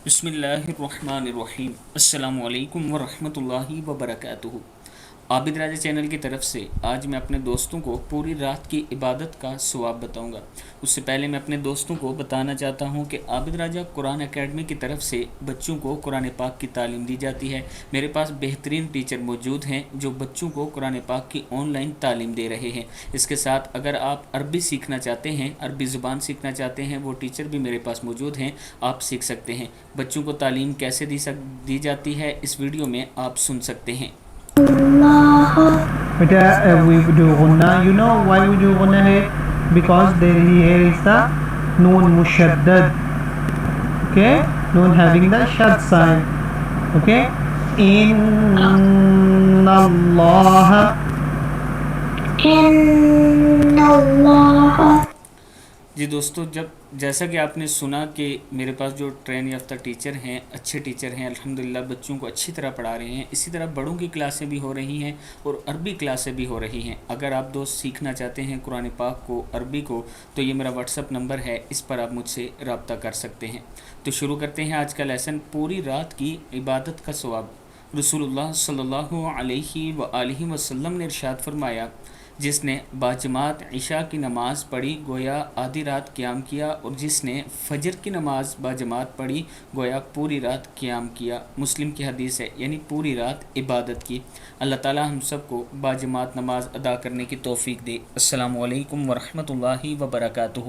بسم اللہ الرحمن الرحیم۔ السلام علیکم ورحمۃ اللہ وبرکاتہ۔ عابد راجہ چینل کی طرف سے آج میں اپنے دوستوں کو پوری رات کی عبادت کا ثواب بتاؤں گا۔ اس سے پہلے میں اپنے دوستوں کو بتانا چاہتا ہوں کہ عابد راجہ قرآن اکیڈمی کی طرف سے بچوں کو قرآن پاک کی تعلیم دی جاتی ہے۔ میرے پاس بہترین ٹیچر موجود ہیں جو بچوں کو قرآن پاک کی آن لائن تعلیم دے رہے ہیں۔ اس کے ساتھ اگر آپ عربی سیکھنا چاہتے ہیں، عربی زبان سیکھنا چاہتے ہیں، وہ ٹیچر بھی میرے پاس موجود ہیں، آپ سیکھ سکتے ہیں۔ بچوں کو تعلیم کیسے دی جاتی ہے اس ویڈیو میں آپ سن سکتے ہیں۔ We do gunna. You know why we do gunna here? Because here is the noon mushaddad. Okay, noon having the shad sign. Okay, inna Allah. جی دوستو، جیسا کہ آپ نے سنا کہ میرے پاس جو ٹرین یافتہ ٹیچر ہیں، اچھے ٹیچر ہیں، الحمدللہ بچوں کو اچھی طرح پڑھا رہے ہیں۔ اسی طرح بڑوں کی کلاسیں بھی ہو رہی ہیں اور عربی کلاسیں بھی ہو رہی ہیں۔ اگر آپ دوست سیکھنا چاہتے ہیں قرآن پاک کو، عربی کو، تو یہ میرا واٹس ایپ نمبر ہے، اس پر آپ مجھ سے رابطہ کر سکتے ہیں۔ تو شروع کرتے ہیں آج کا لیسن۔ پوری رات کی عبادت کا ثواب۔ رسول اللہ صلی اللہ علیہ وآلہ وسلم نے ارشاد فرمایا، جس نے باجماعت عشاء کی نماز پڑھی گویا آدھی رات قیام کیا، اور جس نے فجر کی نماز باجماعت پڑھی گویا پوری رات قیام کیا۔ مسلم کی حدیث ہے، یعنی پوری رات عبادت کی۔ اللہ تعالی ہم سب کو باجماعت نماز ادا کرنے کی توفیق دے۔ السلام علیکم ورحمۃ اللہ وبرکاتہ۔